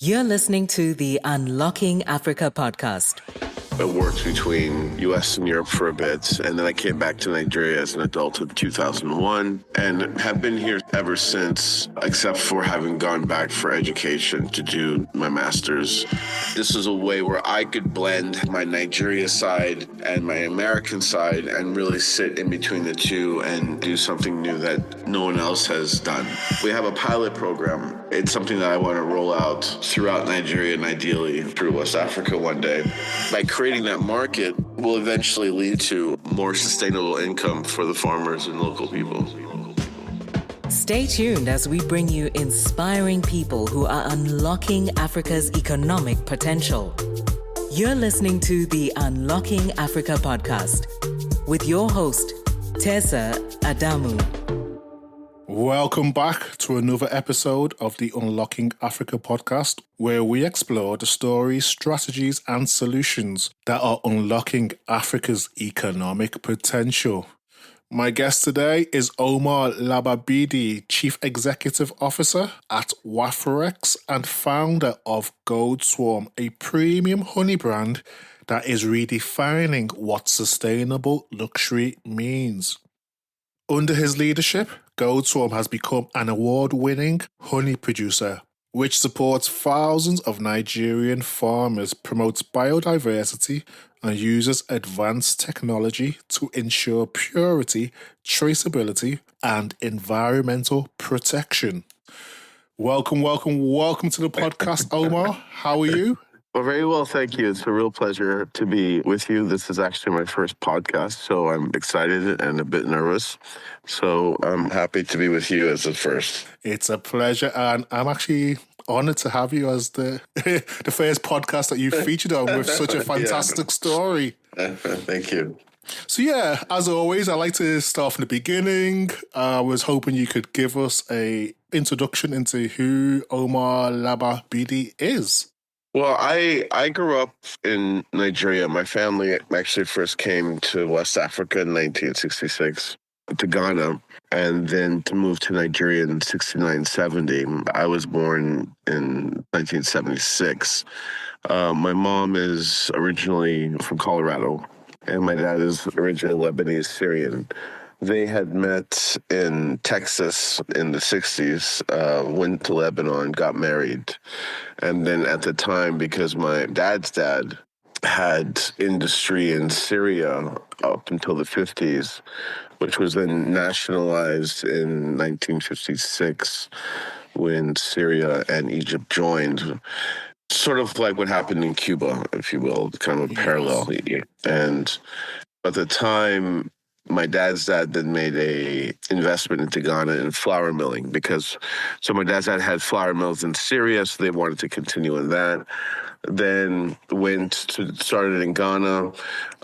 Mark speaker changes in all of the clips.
Speaker 1: You're listening to the Unlocking Africa podcast.
Speaker 2: I worked between US and Europe for a bit, and then I came back to Nigeria as an adult in 2001 and have been here ever since, except for having gone back for education to do my master's. This is a way where I could blend my Nigeria side and my American side and really sit in between the two and do something new that no one else has done. We have a pilot program. It's something that I want to roll out throughout Nigeria and ideally through West Africa one day. By creating that market will eventually lead to more sustainable income for the farmers and local people.
Speaker 1: Stay tuned as we bring you inspiring people who are unlocking Africa's economic potential. You're listening to the Unlocking Africa podcast with your host, Tessa Adamu.
Speaker 3: Welcome back to another episode of the Unlocking Africa podcast, where we explore the stories, strategies, and solutions that are unlocking Africa's economic potential. My guest today is Omar Lababidi, Chief Executive Officer at Wafroex and founder of Goldswarm, a premium honey brand that is redefining what sustainable luxury means. Under his leadership, Goldswarm has become an award-winning honey producer, which supports thousands of Nigerian farmers, promotes biodiversity, and uses advanced technology to ensure purity, traceability, and environmental protection. Welcome to the podcast, Omar. How are you?
Speaker 2: Well, very well, thank you. It's a real pleasure to be with you. This is actually my first podcast, so I'm excited and a bit nervous. So I'm happy to be with you as the first.
Speaker 3: It's a pleasure, and I'm actually honored to have you as the the first podcast that you featured on with such a fantastic story.
Speaker 2: Thank you.
Speaker 3: So yeah, as always, I like to start from the beginning. I was hoping you could give us a introduction into who Omar Lababidi is.
Speaker 2: Well, I grew up in Nigeria. My family actually first came to West Africa in 1966, to Ghana, and then to move to Nigeria in 69, 70. I was born in 1976. My mom is originally from Colorado, and my dad is originally Lebanese Syrian. They had met in Texas in the 60s, went to Lebanon, got married. And then at the time, because my dad's dad had industry in Syria up until the 50s, which was then nationalized in 1956 when Syria and Egypt joined. Sort of like what happened in Cuba, if you will, kind of a parallel. And at the time, my dad's dad then made a investment into Ghana in flour milling so my dad's dad had flour mills in Syria, so they wanted to continue in that. Then started in Ghana,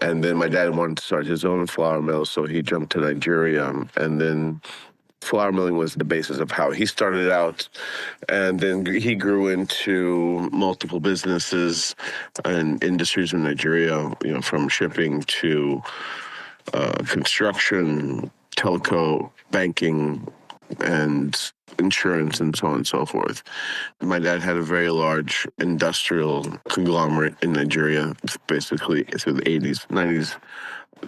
Speaker 2: and then my dad wanted to start his own flour mill, so he jumped to Nigeria, and then flour milling was the basis of how he started out. And then he grew into multiple businesses and industries in Nigeria, from shipping to construction, telco, banking, and insurance, and so on and so forth. My dad had a very large industrial conglomerate in Nigeria, basically through the 80s, 90s,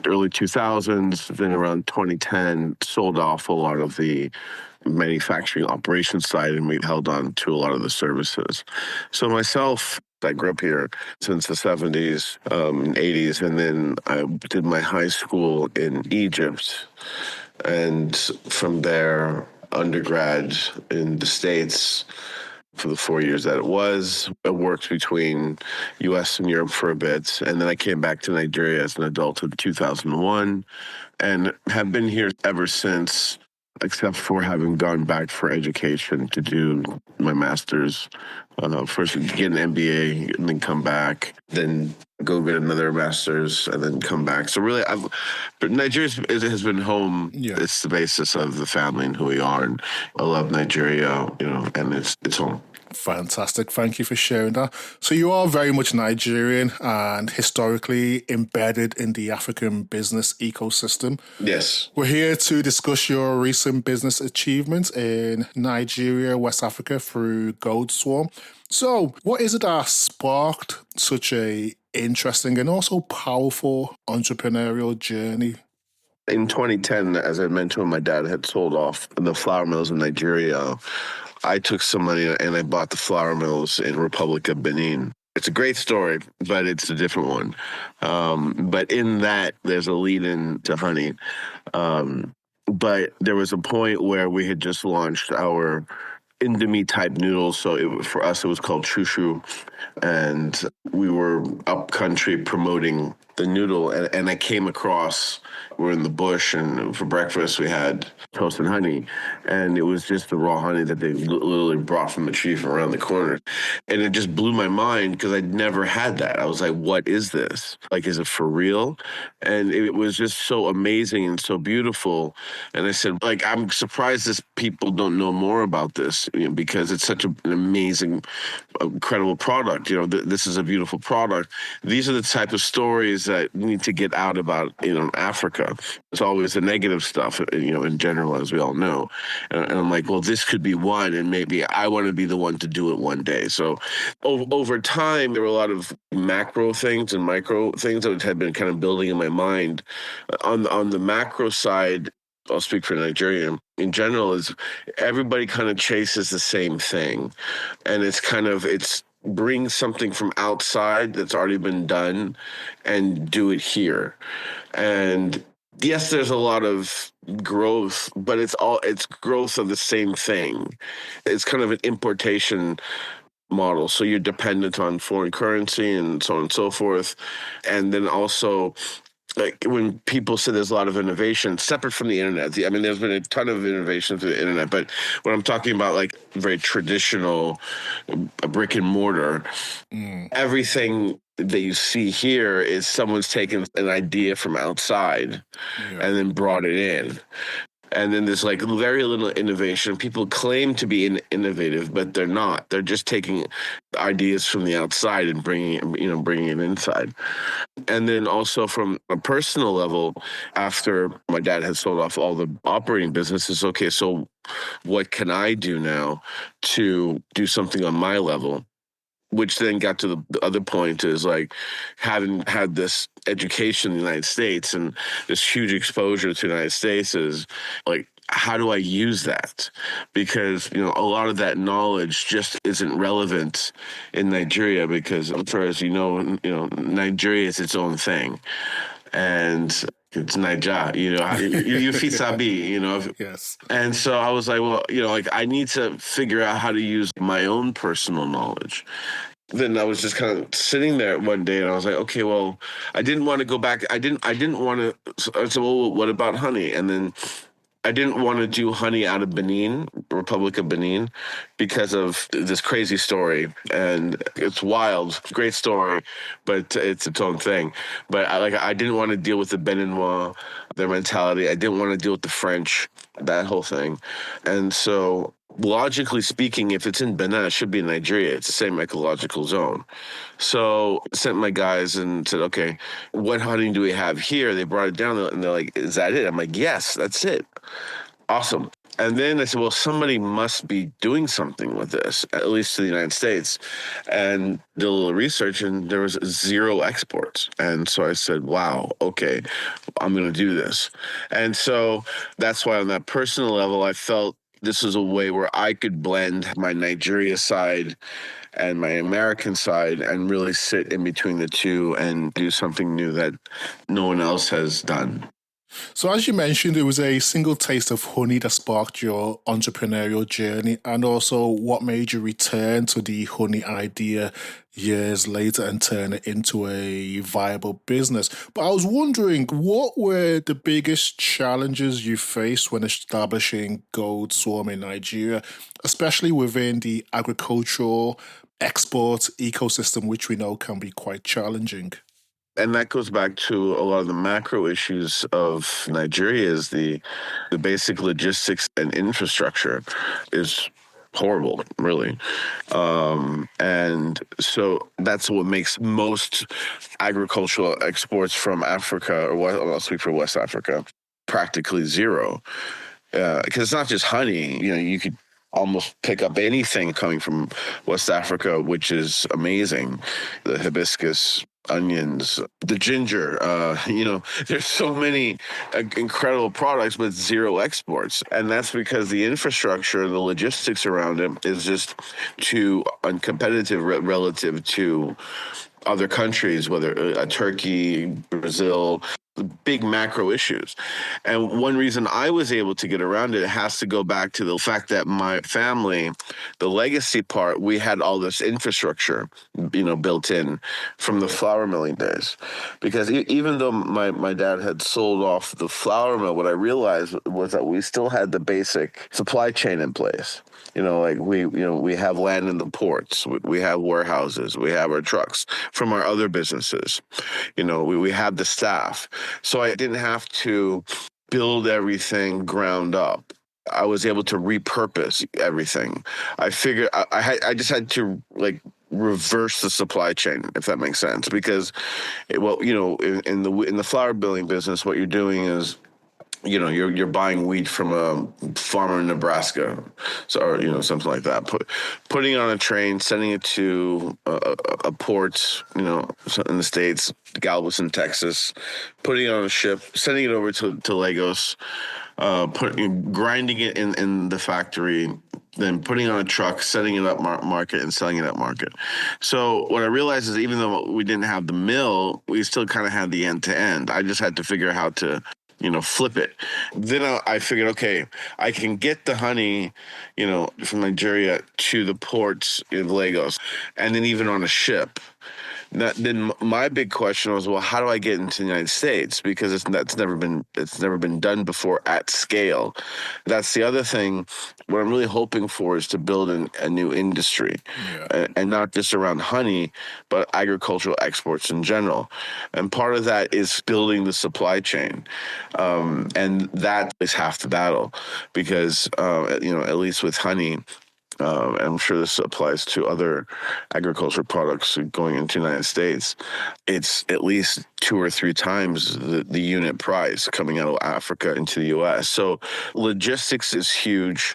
Speaker 2: early 2000s. Then around 2010, sold off a lot of the manufacturing operations side, and we held on to a lot of the services. So myself, I grew up here since the 70s and 80s, and then I did my high school in Egypt. And from there, undergrad in the States for the 4 years that it was. I worked between US and Europe for a bit, and then I came back to Nigeria as an adult in 2001 and have been here ever since, except for having gone back for education to do my master's. First get an MBA and then come back, then go get another master's and then come back. So really, Nigeria has been home. Yeah. It's the basis of the family and who we are. And I love Nigeria, and it's home.
Speaker 3: Fantastic. Thank you for sharing that. So you are very much Nigerian and historically embedded in the African business ecosystem.
Speaker 2: Yes.
Speaker 3: We're here to discuss your recent business achievements in Nigeria, West Africa through Goldswarm. So, what is it that sparked such a interesting and also powerful entrepreneurial journey?
Speaker 2: In 2010, as I mentioned, when my dad had sold off the flour mills in Nigeria, I took some money and I bought the flour mills in Republic of Benin. It's a great story, but it's a different one. But in that, there's a lead in to honey. But there was a point where we had just launched our Indomie type noodles. So for us, it was called Chushu. And we were up country promoting the noodle. And I came across, we're in the bush, and for breakfast we had toast and honey. And it was just the raw honey that they literally brought from the tree from around the corner. And it just blew my mind because I'd never had that. I was like, what is this? Like, is it for real? And it was just so amazing and so beautiful. And I said, like, I'm surprised that people don't know more about this, because it's such an amazing, incredible product. This is a beautiful product. These are the type of stories that need to get out about, Africa. It's always the negative stuff, in general, as we all know. And I'm like, well, this could be one, and maybe I want to be the one to do it one day. So over time, there were a lot of macro things and micro things that had been kind of building in my mind. On the macro side, I'll speak for Nigerian in general, is everybody kind of chases the same thing. And it's bring something from outside that's already been done and do it here. And yes, there's a lot of growth, but it's growth of the same thing. It's kind of an importation model. So you're dependent on foreign currency and so on and so forth. And then also, like, when people say there's a lot of innovation separate from the internet, there's been a ton of innovation through the internet, but when I'm talking about like very traditional brick and mortar, everything that you see here is someone's taken an idea from outside and then brought it in. And then there's like very little innovation. People claim to be innovative, but they're not. They're just taking ideas from the outside and bringing it inside. And then also from a personal level, after my dad had sold off all the operating businesses, okay, so what can I do now to do something on my level? Which then got to the other point, is like, having had this education in the United States and this huge exposure to the United States, is like, how do I use that? Because, a lot of that knowledge just isn't relevant in Nigeria, because as far as Nigeria is its own thing. And it's Niger, you fit sabi,
Speaker 3: Yes.
Speaker 2: And so I was like, well, I need to figure out how to use my own personal knowledge. Then I was just kind of sitting there one day, and I was like, okay, well, I didn't want to go back. I didn't want to. I said, well, what about honey? And then I didn't want to do honey out of Benin, Republic of Benin, because of this crazy story. And it's wild, great story, but it's its own thing. But I didn't want to deal with the Beninois, their mentality. I didn't want to deal with the French, that whole thing. And so, logically speaking, if it's in Benin, it should be in Nigeria. It's the same ecological zone. So I sent my guys and said, okay, what honey do we have here? They brought it down, and they're like, is that it? I'm like, yes, that's it. Awesome. And then I said, well, somebody must be doing something with this, at least to the United States. And did a little research, and there was 0 exports. And so I said, wow, okay, I'm going to do this. And so that's why on that personal level, I felt this was a way where I could blend my Nigeria side and my American side and really sit in between the two and do something new that no one else has done.
Speaker 3: So as you mentioned, it was a single taste of honey that sparked your entrepreneurial journey, and also what made you return to the honey idea years later and turn it into a viable business. But I was wondering, what were the biggest challenges you faced when establishing Goldswarm in Nigeria, especially within the agricultural export ecosystem, which we know can be quite challenging?
Speaker 2: And that goes back to a lot of the macro issues of Nigeria, is the basic logistics and infrastructure is horrible, really. And so that's what makes most agricultural exports from Africa, or I'll speak for West Africa, practically zero. Because it's not just honey. You could almost pick up anything coming from West Africa, which is amazing. The hibiscus, onions, the ginger, there's so many incredible products, but zero exports. And that's because the infrastructure, the logistics around it is just too uncompetitive relative to other countries, whether Turkey, Brazil, big macro issues. And one reason I was able to get around it has to go back to the fact that my family, the legacy part, we had all this infrastructure, built in from the flour milling days. Because even though my dad had sold off the flour mill, what I realized was that we still had the basic supply chain in place. Like we have land in the ports, we have warehouses, we have our trucks from our other businesses. We have the staff. So I didn't have to build everything ground up. I was able to repurpose everything. I figured I just had to reverse the supply chain, if that makes sense. Because, in the flour milling business, what you're doing is, you're buying wheat from a farmer in Nebraska, or something like that. Putting it on a train, sending it to a port, in the States, Galveston, Texas. Putting it on a ship, sending it over to Lagos, grinding it in the factory, then putting it on a truck, setting it up market, and selling it at market. So what I realized is even though we didn't have the mill, we still kind of had the end to end. I just had to figure out how to flip it. Then I figured, okay, I can get the honey, from Nigeria to the ports in Lagos, and then even on a ship. Then my big question was, well, how do I get into the United States? Because it's never been done before at scale. That's the other thing. What I'm really hoping for is to build a new industry, and not just around honey, but agricultural exports in general. And part of that is building the supply chain, and that is half the battle, because at least with honey. I'm sure this applies to other agricultural products going into the United States. It's at least 2 or 3 times the unit price coming out of Africa into the U.S. So logistics is huge.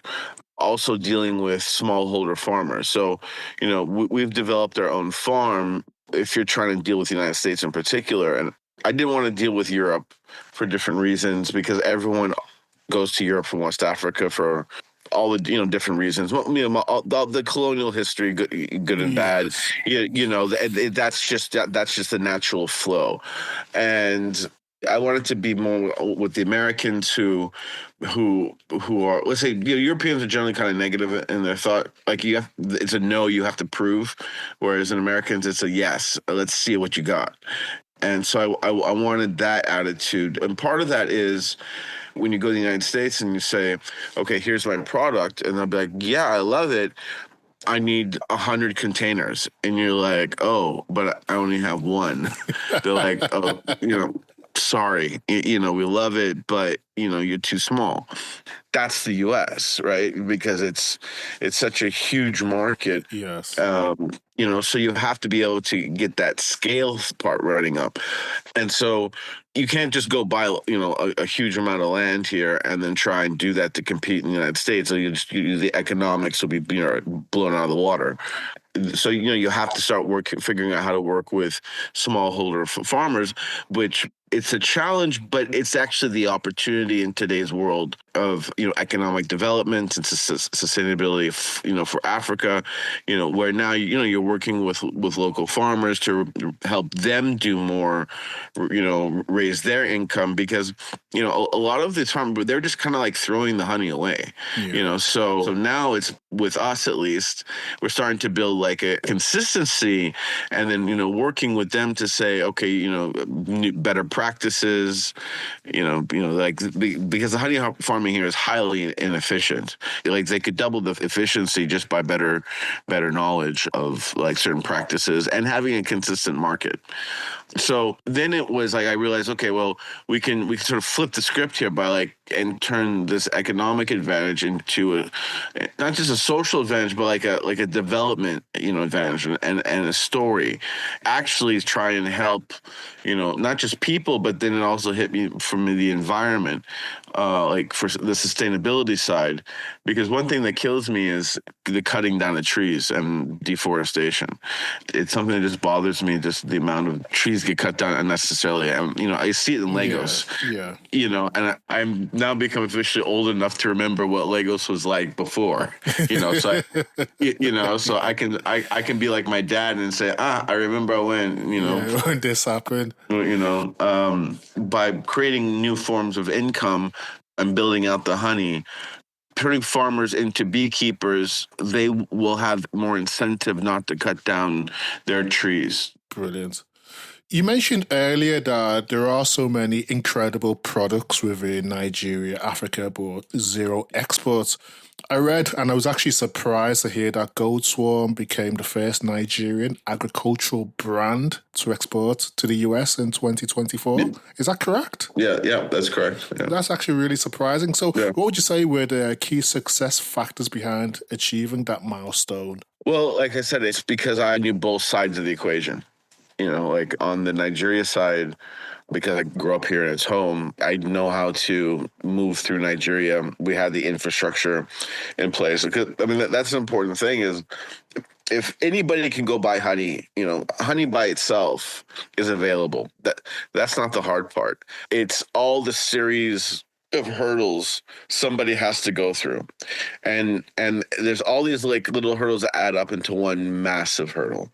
Speaker 2: Also dealing with smallholder farmers. So, we've developed our own farm. If you're trying to deal with the United States in particular, and I didn't want to deal with Europe for different reasons, because everyone goes to Europe from West Africa for all the different reasons. Well, the colonial history, good and bad. That's just the natural flow, and I wanted to be more with the Americans who are, let's say, Europeans are generally kind of negative in their thought. Like it's a no, you have to prove, whereas in Americans it's a yes. Let's see what you got. And so I wanted that attitude, and part of that is, when you go to the United States and you say, okay, here's my product, and they'll be like, yeah, I love it. I need 100 containers. And you're like, oh, but I only have one. They're like, oh, sorry, we love it, but, you're too small. That's the U.S., right? Because it's such a huge market.
Speaker 3: Yes.
Speaker 2: So you have to be able to get that scale part running up. And so you can't just go buy, a huge amount of land here and then try and do that to compete in the United States. So the economics will be, blown out of the water. So, you have to start figuring out how to work with smallholder farmers, which it's a challenge, but it's actually the opportunity in today's world of, economic development and sustainability, for Africa, where now, you're working with local farmers to help them do more, raise their income, because, a lot of the time they're just kind of like throwing the honey away, so now it's, with us at least, we're starting to build like a consistency, and then, working with them to say, okay, better practices, because the honey farming here is highly inefficient. Like they could double the efficiency just by better knowledge of like certain practices and having a consistent market. So then it was like I realized, okay, well, we can sort of flip the script here by and turn this economic advantage into not just a social advantage, but like a development, advantage and a story. Actually try and help, not just people, but then it also hit me from the environment. like for the sustainability side, because one thing that kills me is the cutting down of trees and deforestation. It's something that just bothers me, just the amount of trees get cut down unnecessarily. And, I see it in Legos, and I'm now become officially old enough to remember what Legos was like before, so so I can be like my dad and say, I remember when,
Speaker 3: when this happened,
Speaker 2: by creating new forms of income and building out the honey, turning farmers into beekeepers, they will have more incentive not to cut down their trees.
Speaker 3: Brilliant. You mentioned earlier that there are so many incredible products within Nigeria, Africa, but zero exports. I read, and I was actually surprised to hear that Goldswarm became the first Nigerian agricultural brand to export to the US in 2024. Yeah. Is that correct?
Speaker 2: Yeah, that's correct. Yeah.
Speaker 3: That's actually really surprising. So what would you say were the key success factors behind achieving that milestone?
Speaker 2: Well, like I said, it's because I knew both sides of the equation. Like on the Nigeria side, because I grew up here and it's home, I know how to move through Nigeria. We had the infrastructure in place. Because, that's an important thing is if anybody can go buy honey, honey by itself is available. That's not the hard part. It's all the series of hurdles somebody has to go through. And there's all these like little hurdles that add up into one massive hurdle.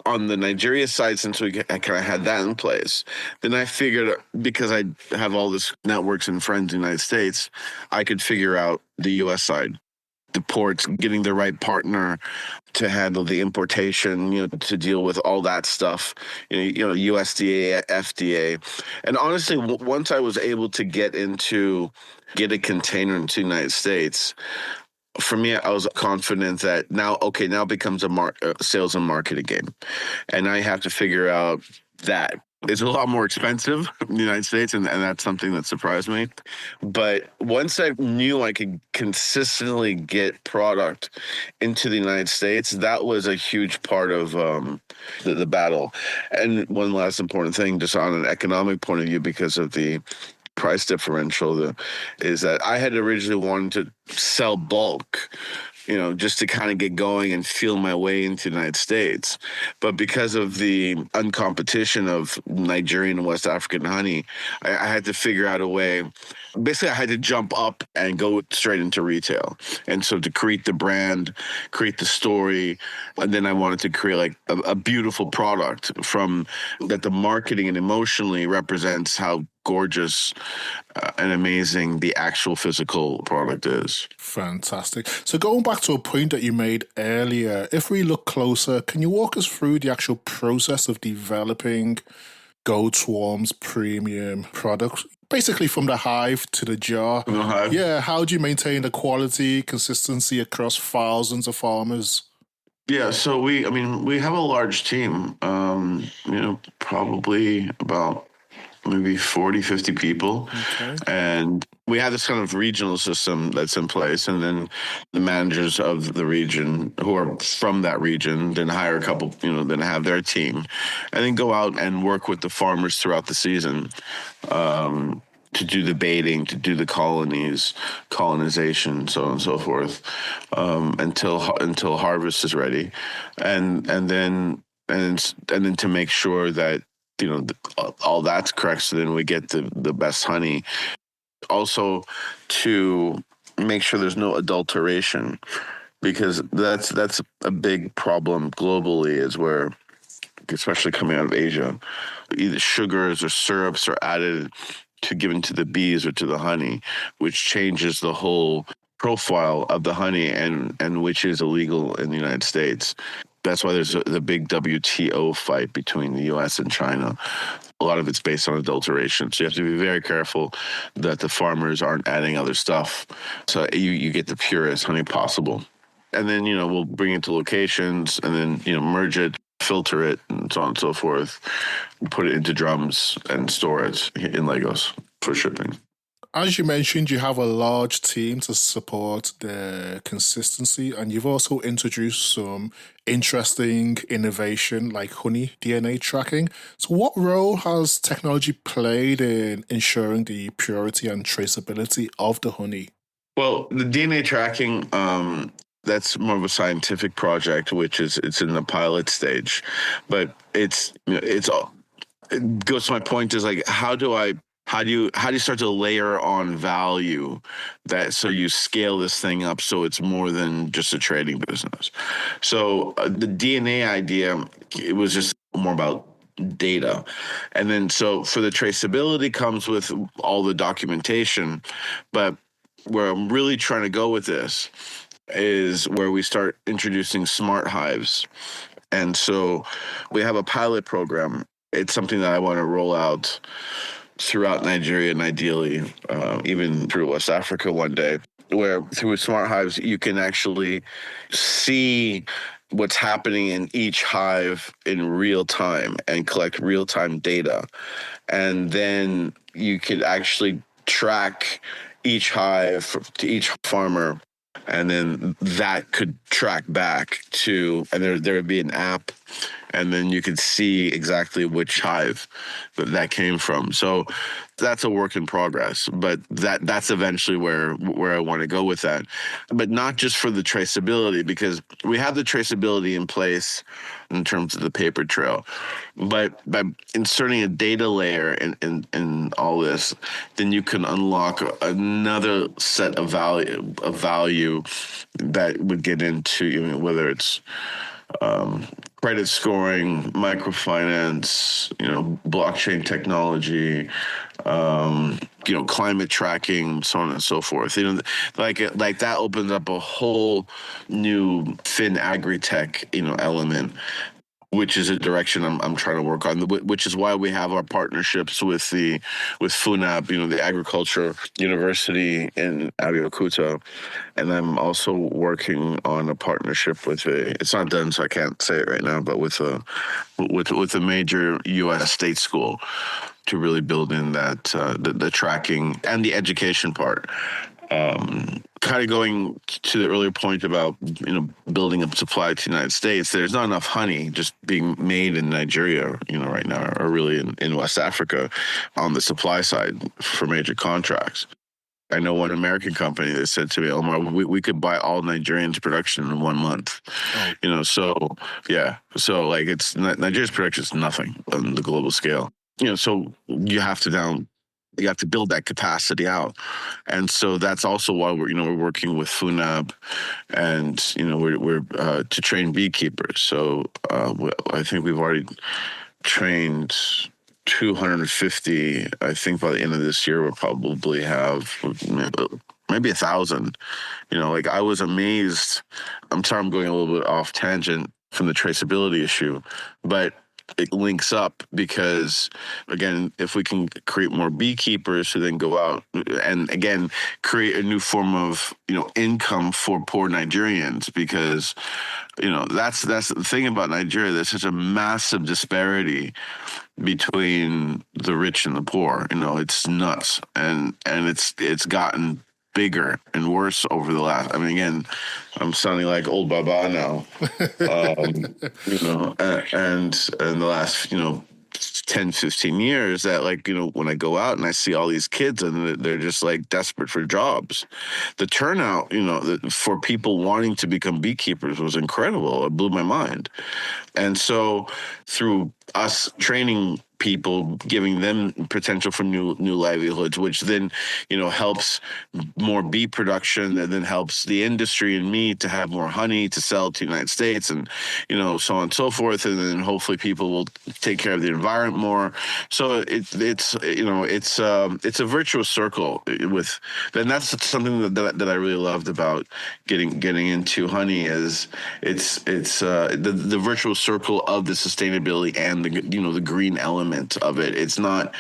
Speaker 2: On the Nigeria side, since I kind of had that in place, then I figured, because I have all this networks and friends in the United States, I could figure out the U.S. side, the ports, getting the right partner to handle the importation, to deal with all that stuff, USDA, FDA. And honestly, once I was able to get a container into the United States, for me, I was confident that now becomes a sales and marketing game. And I have to figure out that it's a lot more expensive in the United States, and that's something that surprised me. But once I knew I could consistently get product into the United States, that was a huge part of the battle. And one last important thing, just on an economic point of view, because of the price differential, is that I had originally wanted to sell bulk, just to kind of get going and feel my way into the United States. But because of the uncompetition of Nigerian and West African honey, I had to figure out a way. Basically, I had to jump up and go straight into retail. And so to create the brand, create the story, and then I wanted to create like a beautiful product that the marketing and emotionally represents how gorgeous and amazing the actual physical product is.
Speaker 3: Fantastic. So going back to a point that you made earlier, if we look closer, can you walk us through the actual process of developing Goldswarm's premium products? Basically from the hive to the jar.
Speaker 2: The hive.
Speaker 3: Yeah, how do you maintain the quality, consistency across thousands of farmers?
Speaker 2: Yeah, so we have a large team, probably about maybe 40, 50 people.
Speaker 3: Okay.
Speaker 2: And we have this kind of regional system that's in place. And then the managers of the region who are from that region then hire a couple, then have their team and then go out and work with the farmers throughout the season to do the baiting, to do the colonization, so on and so forth, until harvest is ready. And then to make sure that all that's correct, so then we get the best honey. Also, to make sure there's no adulteration, because that's a big problem globally, is where, especially coming out of Asia, either sugars or syrups are added to given to the bees or to the honey, which changes the whole profile of the honey, and which is illegal in the United States. That's why there's the big WTO fight between the U.S. and China. A lot of it's based on adulteration. So you have to be very careful that the farmers aren't adding other stuff, so you get the purest honey possible. And then, we'll bring it to locations and then, merge it, filter it, and so on and so forth, put it into drums and store it in Legos for shipping.
Speaker 3: As you mentioned, you have a large team to support the consistency, and you've also introduced some interesting innovation like honey DNA tracking. So what role has technology played in ensuring the purity and traceability of the honey?
Speaker 2: Well, the DNA tracking, that's more of a scientific project, which is it's in the pilot stage, but it's all it goes to my point is like how do you start to layer on value that so you scale this thing up so it's more than just a trading business. So the DNA idea, it was just more about data, and then so for the traceability comes with all the documentation, but where I'm really trying to go with this is where we start introducing smart hives. And so we have a pilot program. It's something that I want to roll out throughout Nigeria and ideally even through West Africa one day, where through smart hives, you can actually see what's happening in each hive in real time and collect real time data. And then you could actually track each hive to each farmer, and then that could track back to, and there would be an app, and then you could see exactly which hive that came from. So that's a work in progress, but that's eventually where I want to go with that. But not just for the traceability, because we have the traceability in place in terms of the paper trail, but by inserting a data layer in all this, then you can unlock another set of value that would get into, whether it's credit scoring, microfinance, blockchain technology, climate tracking, so on and so forth. Like that opens up a whole new fin agri-tech, element, which is a direction I'm trying to work on, which is why we have our partnerships with FUNAB, the agriculture university in Abeokuta. And I'm also working on a partnership with it's not done, so I can't say it right now, but with a major U.S. state school to really build in that, the tracking and the education part. Kind of going to the earlier point about building up supply to the United States, there's not enough honey just being made in Nigeria, right now, or really in West Africa on the supply side for major contracts. I know one American company that said to me, Omar, we could buy all Nigerians' production in 1 month. Oh. So yeah, so like Nigeria's production is nothing on the global scale. So you have to build that capacity out. And so that's also why we're working with FUNAB, and we're to train beekeepers. So I think we've already trained 250. I think by the end of this year we'll probably have maybe 1,000. I was amazed. I'm sorry, I'm going a little bit off tangent from the traceability issue, but it links up because, again, if we can create more beekeepers who then go out and, again, create a new form of, income for poor Nigerians, because, that's the thing about Nigeria. There's such a massive disparity between the rich and the poor. It's nuts. And it's gotten bigger and worse over the last. I mean, again, I'm sounding like old Baba now. And in the last 10, 15 years, that when I go out and I see all these kids and they're just like desperate for jobs, the turnout for people wanting to become beekeepers was incredible. It blew my mind. And so through us training people, giving them potential for new livelihoods, which then helps more bee production, and then helps the industry and me to have more honey to sell to the United States, and so on and so forth, and then hopefully people will take care of the environment more. So it's a virtuous circle with, and that's something that I really loved about getting into honey is it's the virtuous circle of the sustainability and the green element of it. It's not,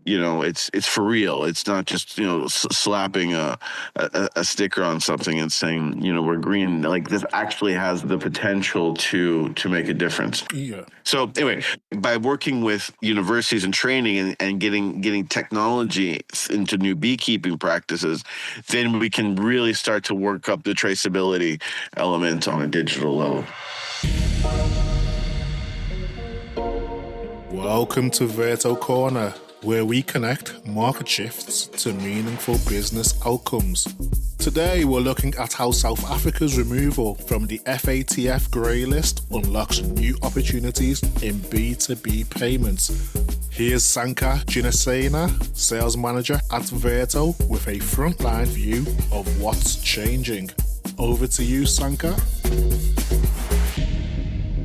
Speaker 2: it's for real. It's not just, slapping a sticker on something and saying, we're green. Like, this actually has the potential to make a difference.
Speaker 3: Yeah.
Speaker 2: So anyway, by working with universities and training and getting technology into new beekeeping practices, then we can really start to work up the traceability element on a digital level.
Speaker 3: Welcome to Verto Corner, where we connect market shifts to meaningful business outcomes. Today, we're looking at how South Africa's removal from the FATF grey list unlocks new opportunities in B2B payments. Here's Sanka Jinasena, sales manager at Verto, with a frontline view of what's changing. Over to you, Sanka.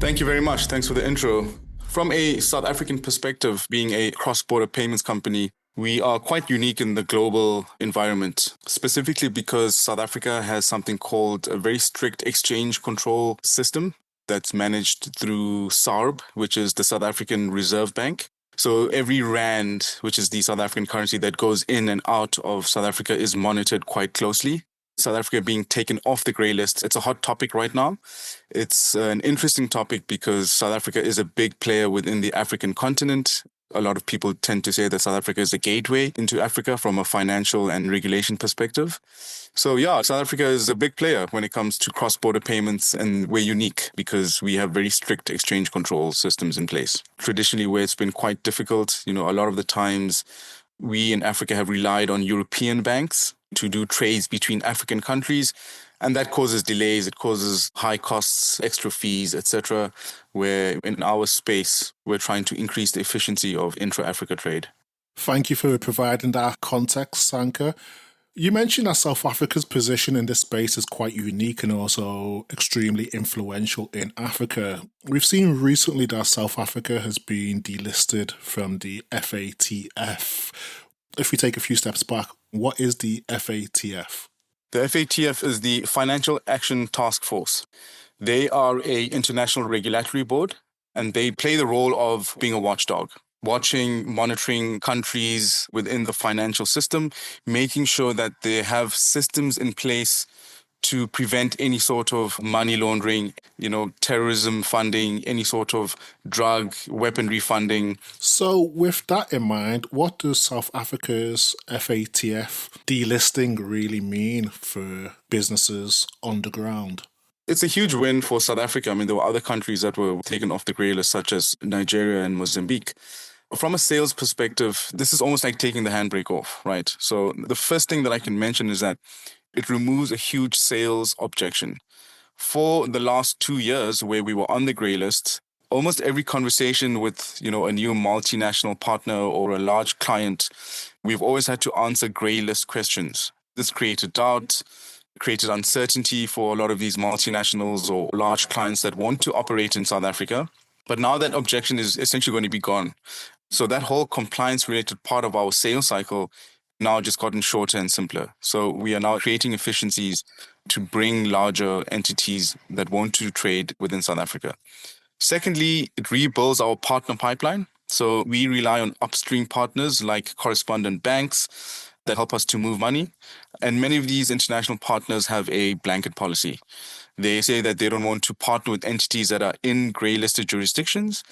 Speaker 4: Thank you very much. Thanks for the intro. From a South African perspective, being a cross-border payments company, we are quite unique in the global environment, specifically because South Africa has something called a very strict exchange control system that's managed through SARB, which is the South African Reserve Bank. So every rand, which is the South African currency that goes in and out of South Africa, is monitored quite closely. South Africa being taken off the grey list, it's a hot topic right now. It's an interesting topic because South Africa is a big player within the African continent. A lot of people tend to say that South Africa is a gateway into Africa from a financial and regulation perspective. So yeah, South Africa is a big player when it comes to cross-border payments, and we're unique because we have very strict exchange control systems in place. Traditionally, where it's been quite difficult, a lot of the times we in Africa have relied on European banks to do trades between African countries, and that causes delays, it causes high costs, extra fees, etc., where in our space, we're trying to increase the efficiency of intra-Africa trade.
Speaker 3: Thank you for providing that context, Sanka. You mentioned that South Africa's position in this space is quite unique and also extremely influential in Africa. We've seen recently that South Africa has been delisted from the FATF. If we take a few steps back, what is the FATF?
Speaker 4: The FATF is the Financial Action Task Force. They are an international regulatory board, and they play the role of being a watchdog, watching, monitoring countries within the financial system, making sure that they have systems in place to prevent any sort of money laundering, terrorism funding, any sort of drug, weaponry funding.
Speaker 3: So with that in mind, what does South Africa's FATF delisting really mean for businesses on the ground?
Speaker 4: It's a huge win for South Africa. There were other countries that were taken off the grey list, such as Nigeria and Mozambique. From a sales perspective, this is almost like taking the handbrake off, right? So the first thing that I can mention is that it removes a huge sales objection. For the last 2 years where we were on the grey list, almost every conversation with, a new multinational partner or a large client, we've always had to answer grey list questions. This created doubt, created uncertainty for a lot of these multinationals or large clients that want to operate in South Africa. But now that objection is essentially going to be gone. So that whole compliance-related part of our sales cycle now just gotten shorter and simpler. So we are now creating efficiencies to bring larger entities that want to trade within South Africa. Secondly, it rebuilds our partner pipeline. So we rely on upstream partners like correspondent banks that help us to move money. And many of these international partners have a blanket policy. They say that they don't want to partner with entities that are in grey-listed jurisdictions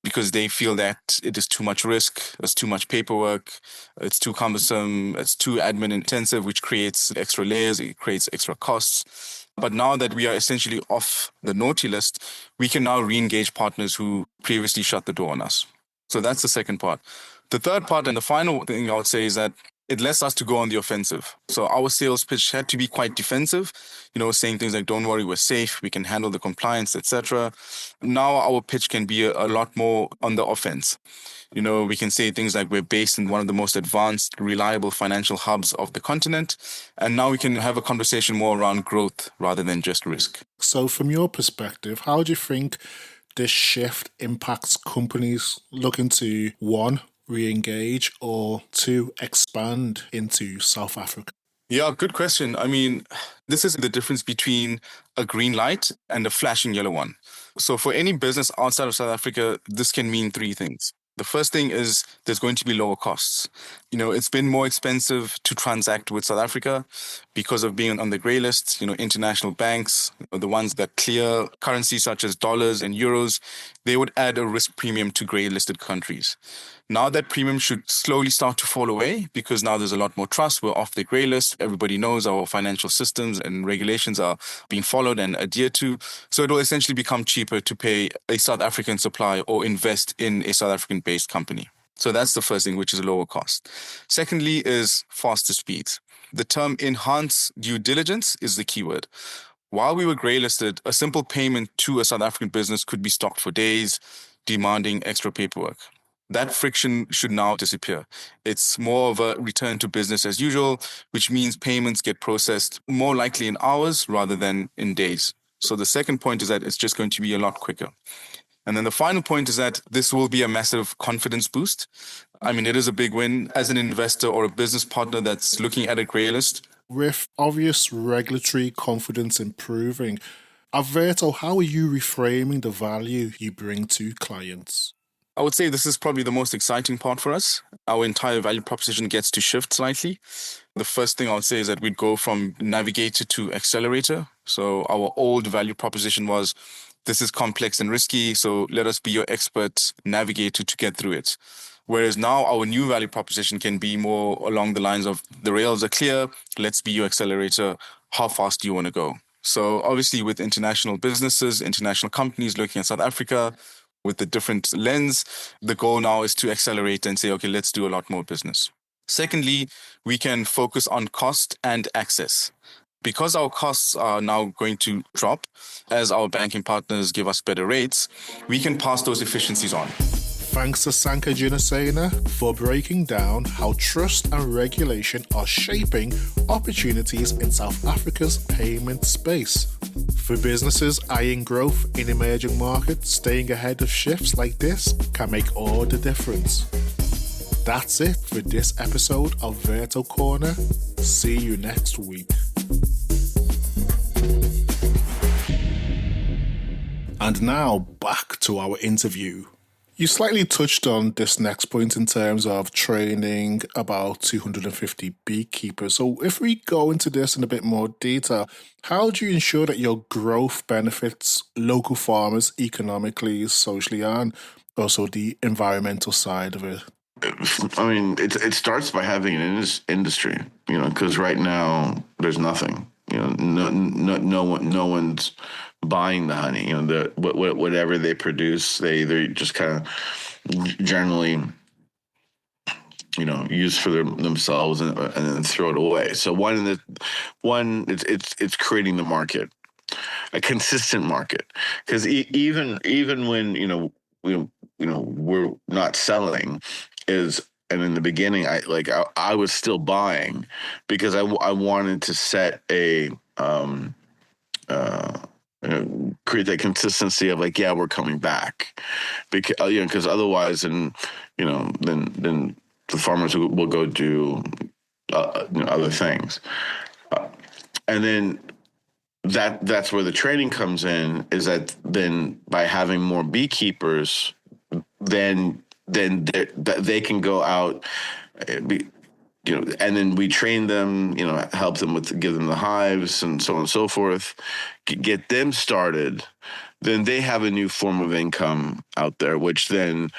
Speaker 4: because they feel that it is too much risk, it's too much paperwork, it's too cumbersome, it's too admin-intensive, which creates extra layers, it creates extra costs. But now that we are essentially off the naughty list, we can now re-engage partners who previously shut the door on us. So that's the second part. The third part and the final thing I would say is that it lets us to go on the offensive. So our sales pitch had to be quite defensive, saying things like, don't worry, we're safe, we can handle the compliance, etc. Now our pitch can be a lot more on the offense. We can say things like we're based in one of the most advanced, reliable financial hubs of the continent. And now we can have a conversation more around growth rather than just risk.
Speaker 3: So from your perspective, how do you think this shift impacts companies looking to, one, re-engage, or two, expand into South Africa?
Speaker 4: Yeah, good question. This is the difference between a green light and a flashing yellow one. So for any business outside of South Africa, this can mean three things. The first thing is there's going to be lower costs. It's been more expensive to transact with South Africa because of being on the grey list. International banks, the ones that clear currencies such as dollars and euros, they would add a risk premium to grey listed countries. Now that premium should slowly start to fall away because now there's a lot more trust. We're off the grey list. Everybody knows our financial systems and regulations are being followed and adhered to. So it will essentially become cheaper to pay a South African supplier or invest in a South African-based company. So that's the first thing, which is a lower cost. Secondly is faster speeds. The term enhance due diligence is the keyword. While we were grey listed, a simple payment to a South African business could be stocked for days, demanding extra paperwork. That friction should now disappear. It's more of a return to business as usual, which means payments get processed more likely in hours rather than in days. So the second point is that it's just going to be a lot quicker. And then the final point is that this will be a massive confidence boost. I mean, it is a big win as an investor or a business partner that's looking at a grey list.
Speaker 3: With obvious regulatory confidence improving, Alberto, how are you reframing the value you bring to clients?
Speaker 4: I would say this is probably the most exciting part for us. Our entire value proposition gets to shift slightly. The first thing I would say is that we'd go from navigator to accelerator. So our old value proposition was, this is complex and risky, so let us be your expert navigator to get through it. Whereas now our new value proposition can be more along the lines of, the rails are clear, let's be your accelerator. How fast do you want to go? So obviously with international businesses, international companies looking at South Africa, with the different lens, the goal now is to accelerate and say, okay, let's do a lot more business. Secondly, we can focus on cost and access. Because our costs are now going to drop as our banking partners give us better rates, we can pass those efficiencies on.
Speaker 3: Thanks to Sanka Jinasena for breaking down how trust and regulation are shaping opportunities in South Africa's payment space. For businesses eyeing growth in emerging markets, staying ahead of shifts like this can make all the difference. That's it for this episode of Verto Corner. See you next week. And now back to our interview. You slightly touched on this next point in terms of training about 250 beekeepers. So if we go into this in a bit more detail, how do you ensure that your growth benefits local farmers economically, socially, and also the environmental side of it?
Speaker 2: I mean, it starts by having an industry, because right now there's nothing. No one's buying the honey. Whatever they produce, they just kind of generally, use for themselves and then throw it away. So it's creating the market, a consistent market, because even when we're not selling and in the beginning, I was still buying because I wanted to set a create that consistency of we're coming back, because otherwise, then the farmers will go do other things, and then that's where the training comes in. Is that then by having more beekeepers, then they can go out, and then we train them, help them give them the hives and so on and so forth, get them started. Then they have a new form of income out there, which then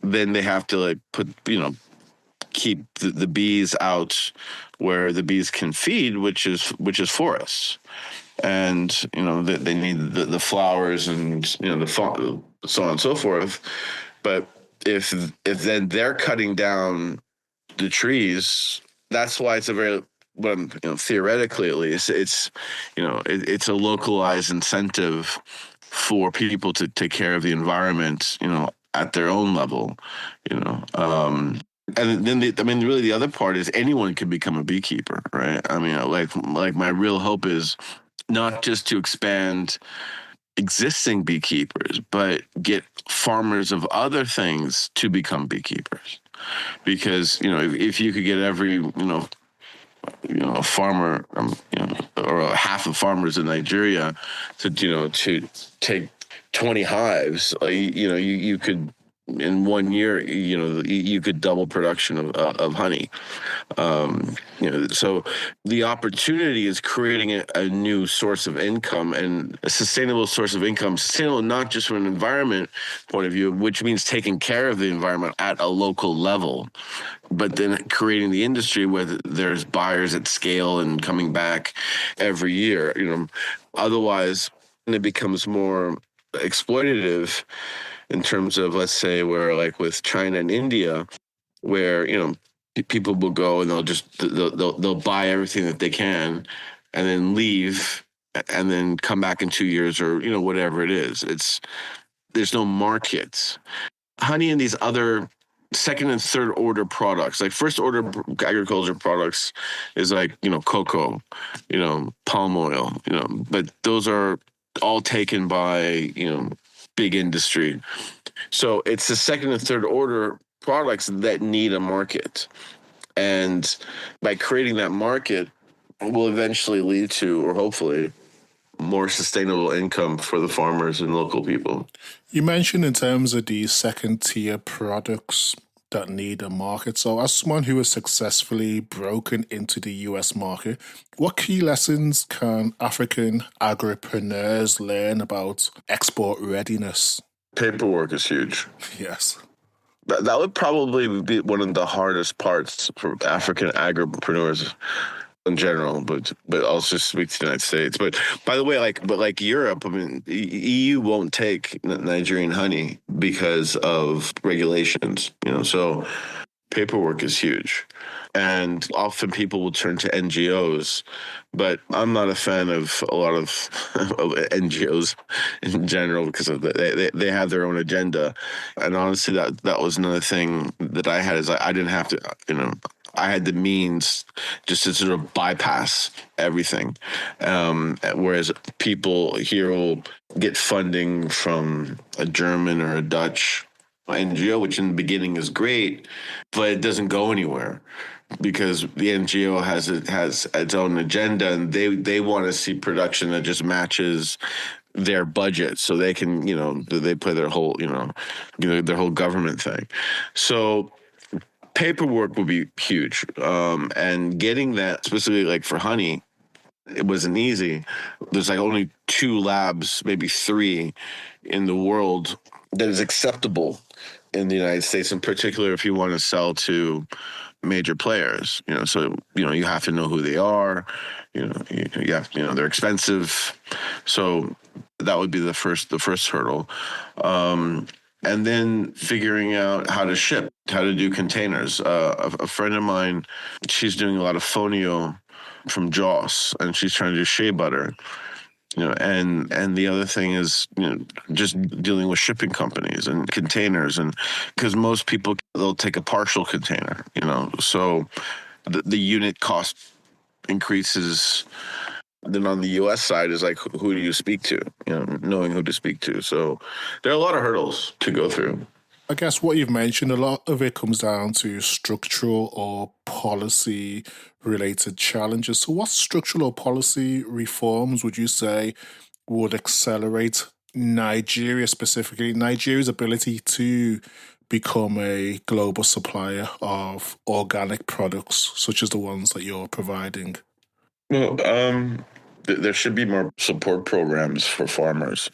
Speaker 2: they have to keep the bees out where the bees can feed, which is forests. And they need the flowers and so on and so forth. But if then they're cutting down the trees, that's why it's a very, theoretically at least, it's a localized incentive for people to take care of the environment, at their own level, and then really the other part is anyone can become a beekeeper, right? I mean, like my real hope is not just to expand existing beekeepers, but get farmers of other things to become beekeepers. Because, if you could get every, a farmer, or half of farmers in Nigeria to take 20 hives, you could in 1 year, you could double production of honey. So the opportunity is creating a new source of income, and a sustainable source of income, sustainable not just from an environment point of view, which means taking care of the environment at a local level, but then creating the industry where there's buyers at scale and coming back every year. Otherwise it becomes more exploitative in terms of, let's say, where like with China and India, where people will go and they'll buy everything that they can and then leave and then come back in 2 years or whatever it is. There's no markets. Honey and these other second and third order products, like first order agriculture products, is like cocoa, palm oil, but those are all taken by big industry. So it's the second and third order products that need a market. And by creating that market will eventually lead to, or hopefully, more sustainable income for the farmers and local people.
Speaker 3: You mentioned in terms of these second tier products that need a market. So as someone who has successfully broken into the US market, what key lessons can African agripreneurs learn about export readiness?
Speaker 2: Paperwork is huge.
Speaker 3: Yes.
Speaker 2: That would probably be one of the hardest parts for African agripreneurs in general, but I'll just speak to the United States. But by the way, like Europe, I mean, EU won't take Nigerian honey because of regulations, so paperwork is huge. And often people will turn to NGOs, but I'm not a fan of a lot of NGOs in general because they have their own agenda. And honestly, that was another thing that I had, is I didn't have to, I had the means just to sort of bypass everything. Whereas people here will get funding from a German or a Dutch NGO, which in the beginning is great, but it doesn't go anywhere because the NGO has its own agenda, and they want to see production that just matches their budget, so they can they play their whole their whole government thing. So paperwork would be huge, and getting that specifically like for honey, it wasn't easy. There's like only 2 labs, maybe 3 in the world that is acceptable in the United States, in particular if you want to sell to major players. So you have to know who they are. You have they're expensive. So that would be the first hurdle. And then figuring out how to ship, how to do containers. A friend of mine, she's doing a lot of fonio from Joss, and she's trying to do shea butter. And the other thing is, just dealing with shipping companies and containers, and because most people, they'll take a partial container, so the unit cost increases. Then on the U.S. side is like, who do you speak to? Knowing who to speak to. So there are a lot of hurdles to go through.
Speaker 3: I guess what you've mentioned, a lot of it comes down to structural or policy related challenges. So what structural or policy reforms would you say would accelerate Nigeria's ability to become a global supplier of organic products, such as the ones that you're providing?
Speaker 2: Well, there should be more support programs for farmers.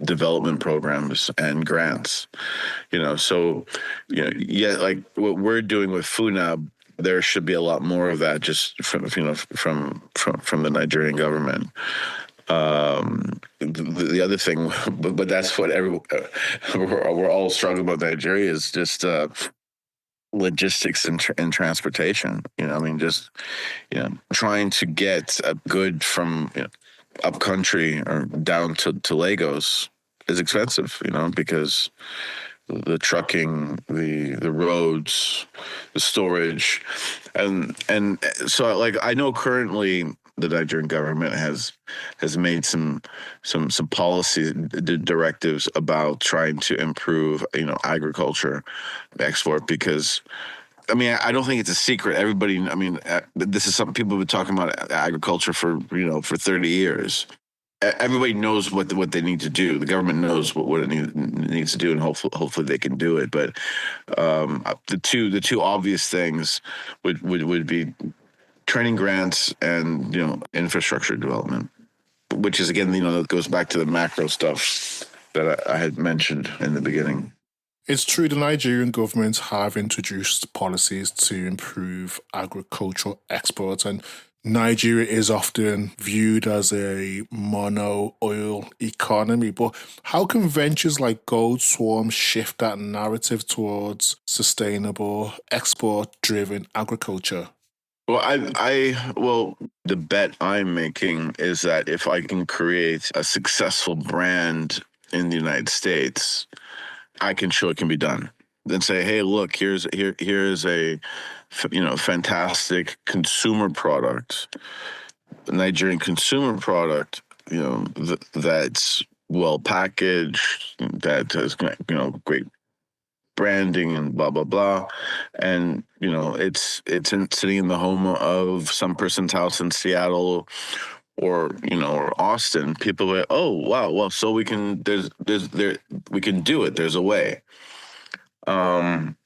Speaker 2: Development programs and grants, so, like what we're doing with FUNAB, there should be a lot more of that just from the Nigerian government. The other thing, but that's what we're all struggling about Nigeria is just logistics and transportation. Trying to get a good from up country or down to Lagos is expensive, because the trucking, the roads, the storage, and so like I know currently the Nigerian government has made some policy directives about trying to improve agriculture export, because I don't think it's a secret. Everybody, this is something people have been talking about agriculture for 30 years. everybody knows what they need to do. The government knows what it needs to do, and hopefully they can do it. But the two obvious things would be training grants and infrastructure development, which is again that goes back to the macro stuff that I had mentioned in the beginning.
Speaker 3: It's true the Nigerian government have introduced policies to improve agricultural exports, and Nigeria is often viewed as a mono oil economy. But how can ventures like Goldswarm shift that narrative towards sustainable, export-driven agriculture?
Speaker 2: Well, the bet I'm making is that if I can create a successful brand in the United States, I can show it can be done. Then say, hey, look, here's a fantastic consumer product, a Nigerian consumer product, that's well packaged, that has great branding and blah blah blah, and it's sitting in the home of some person's house in Seattle or Austin. People are like, oh wow, well, so we can we can do it. There's a way, and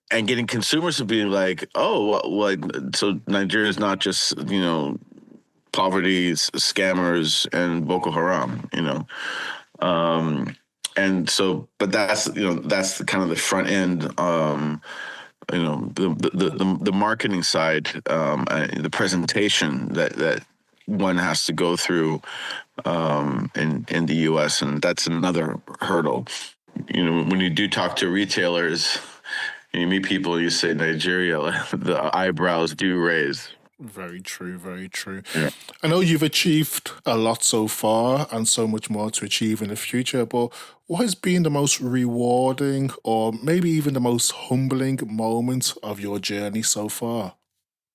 Speaker 2: getting consumers to be like, oh, well, so Nigeria is not just poverty, scammers, and Boko Haram, and so, but that's the kind of the front end, the marketing side, the presentation that one has to go through in the U.S., and that's another hurdle. When you do talk to retailers, you meet people, you say Nigeria, the eyebrows do raise.
Speaker 3: Very true, very true.
Speaker 2: Yeah.
Speaker 3: I know you've achieved a lot so far and so much more to achieve in the future, but what has been the most rewarding or maybe even the most humbling moment of your journey so far?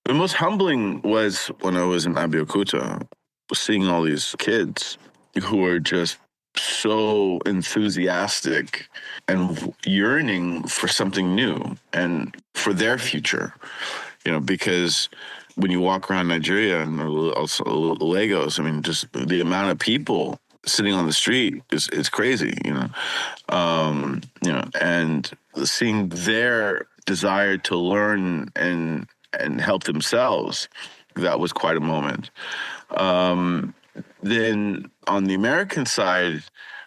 Speaker 2: The most humbling was when I was in Abeokuta, seeing all these kids who are just so enthusiastic and yearning for something new and for their future, because when you walk around Nigeria and also Lagos, I mean, just the amount of people sitting on the street is crazy, and seeing their desire to learn and help themselves, that was quite a moment. Then on the American side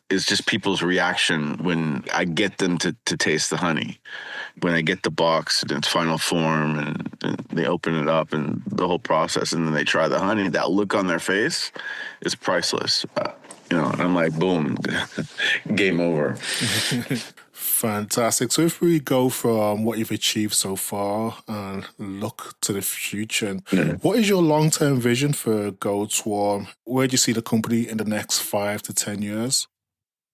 Speaker 2: is just people's reaction when I get them to taste the honey. When I get the box in its final form and they open it up and the whole process, and then they try the honey, that look on their face is priceless. And I'm like, boom, game over.
Speaker 3: Fantastic. So if we go from what you've achieved so far and look to the future, what is your long-term vision for Goldswarm? Where do you see the company in the next 5 to 10 years?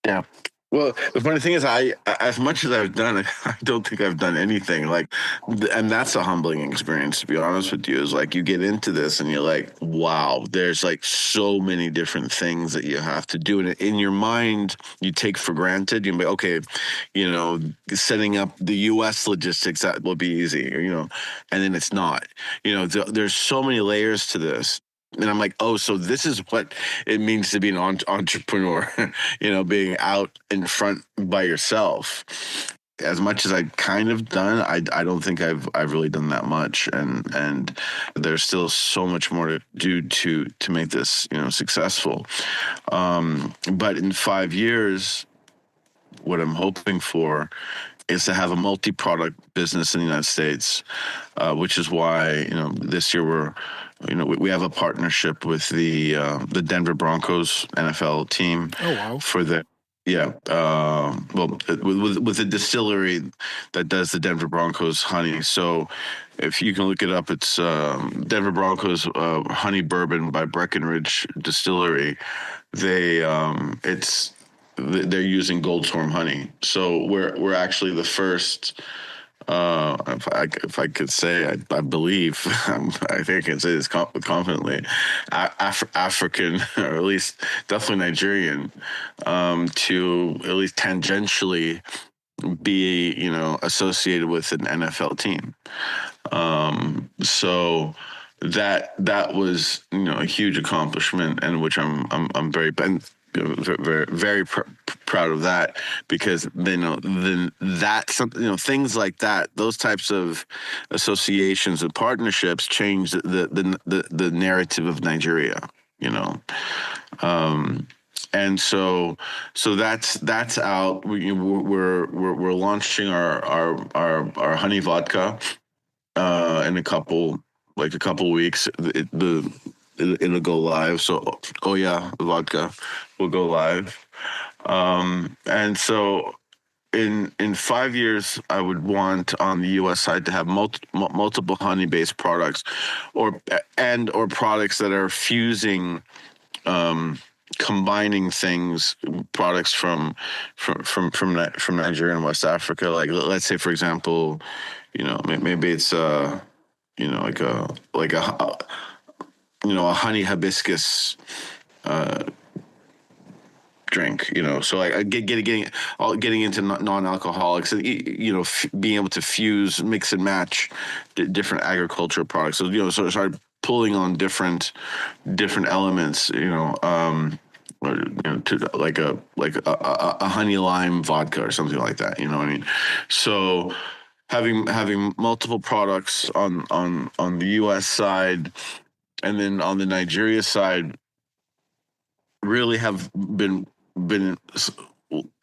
Speaker 2: Yeah. Well, the funny thing is, as much as I've done, I don't think I've done anything. And that's a humbling experience, to be honest with you. Is like you get into this and you're like, wow, there's like so many different things that you have to do. And in your mind, you take for granted. You'll be, okay, setting up the U.S. logistics, that will be easy, and then it's not. There's so many layers to this. And I'm like, oh, so this is what it means to be an entrepreneur, being out in front by yourself. As much as I've kind of done, I don't think I've really done that much, and there's still so much more to do to make this successful. But in 5 years, what I'm hoping for is to have a multi-product business in the United States, which is why this year we have a partnership with the Denver Broncos NFL team.
Speaker 3: Oh wow!
Speaker 2: For the with the distillery that does the Denver Broncos honey. So if you can look it up, it's Denver Broncos honey bourbon by Breckenridge Distillery. They're using Goldswarm honey. So we're actually the first. If I could say, I believe, I think I can say this confidently, African, or at least definitely Nigerian, to at least tangentially be, associated with an NFL team. So that was a huge accomplishment, and which I'm very very very proud of that, because then that something things like that, those types of associations and partnerships change the narrative of Nigeria. And so that's out. We're launching our honey vodka in a couple weeks. It'll go live. So the vodka will go live. And so in 5 years, I would want on the U.S. side to have multiple honey-based products, or products that are fusing, combining products from Nigeria and West Africa. Like, let's say, for example, maybe it's like a honey hibiscus drink, so like getting into non-alcoholics, and being able to fuse, mix and match different agricultural products. So so start pulling on different elements, to like a honey lime vodka or something like that. You know what I mean? So having multiple products on the U.S. side, and then on the Nigeria side, really have been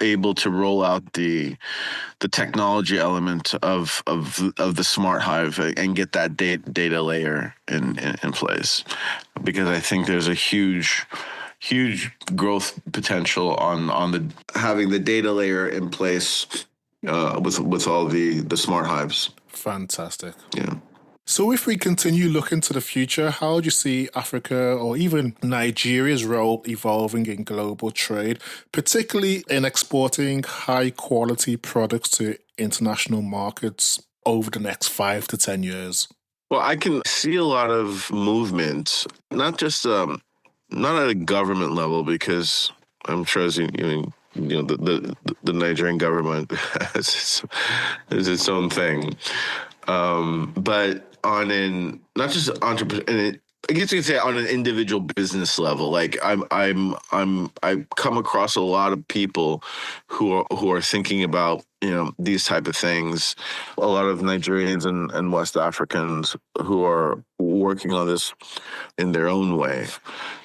Speaker 2: able to roll out the technology element of the smart hive and get that data layer in place, because I think there's a huge growth potential on having the data layer in place with all the smart hives.
Speaker 3: Fantastic.
Speaker 2: Yeah.
Speaker 3: So if we continue looking to the future, how do you see Africa or even Nigeria's role evolving in global trade, particularly in exporting high-quality products to international markets over the next 5 to 10 years?
Speaker 2: Well, I can see a lot of movement, not just not at a government level, because I'm sure the Nigerian government has its own thing, but not just entrepreneur. I guess you could say on an individual business level. Like I come across a lot of people who are thinking about these type of things. A lot of Nigerians and West Africans who are working on this in their own way,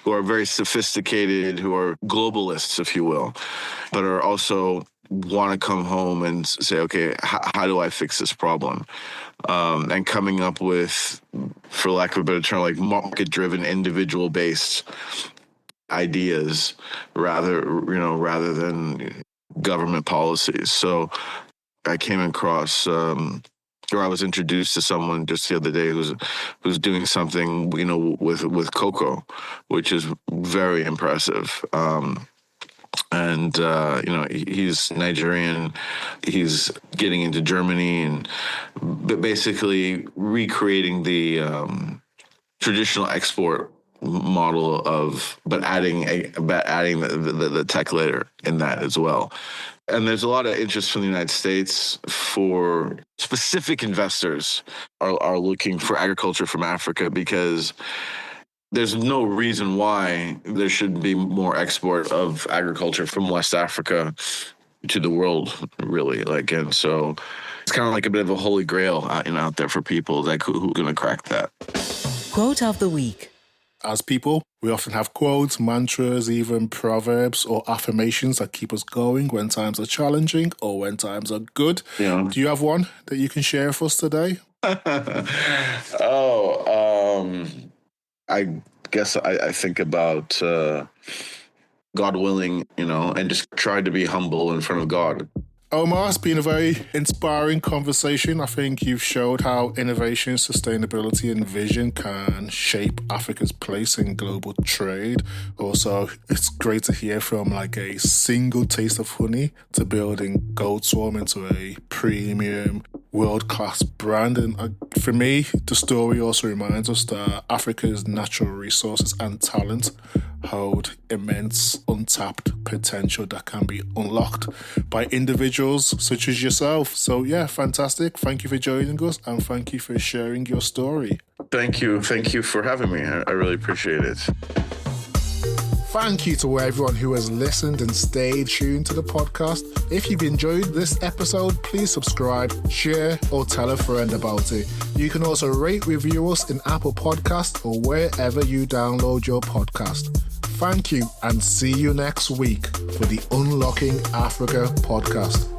Speaker 2: who are very sophisticated, who are globalists, if you will, but are also want to come home and say, okay, how do I fix this problem? And coming up with, for lack of a better term, like market-driven, individual-based ideas rather than government policies. So I came across, or I was introduced to someone just the other day who's doing something, with cocoa, which is very impressive. And he's Nigerian. He's getting into Germany and basically recreating the traditional export model but adding the tech layer in that as well. And there's a lot of interest from the United States for specific investors are looking for agriculture from Africa, because there's no reason why there should be more export of agriculture from West Africa to the world, really. And so it's kind of like a bit of a holy grail out there for people like who are going to crack that.
Speaker 1: Quote of the week.
Speaker 3: As people, we often have quotes, mantras, even proverbs or affirmations that keep us going when times are challenging or when times are good.
Speaker 2: Yeah.
Speaker 3: Do you have one that you can share with us today?
Speaker 2: I guess I think about God willing, and just try to be humble in front of God.
Speaker 3: Omar, it's been a very inspiring conversation. I think you've showed how innovation, sustainability and vision can shape Africa's place in global trade. Also, it's great to hear from like a single taste of honey to building Goldswarm into a premium world-class brand. And for me, the story also reminds us that Africa's natural resources and talent hold immense untapped potential that can be unlocked by individuals such as yourself. So yeah, fantastic. Thank you for joining us and thank you for sharing your story.
Speaker 2: Thank you. Thank you for having me. I really appreciate it.
Speaker 3: Thank you to everyone who has listened and stayed tuned to the podcast. If you've enjoyed this episode, please subscribe, share, or tell a friend about it. You can also rate, review us in Apple Podcasts or wherever you download your podcast. Thank you, and see you next week for the Unlocking Africa podcast.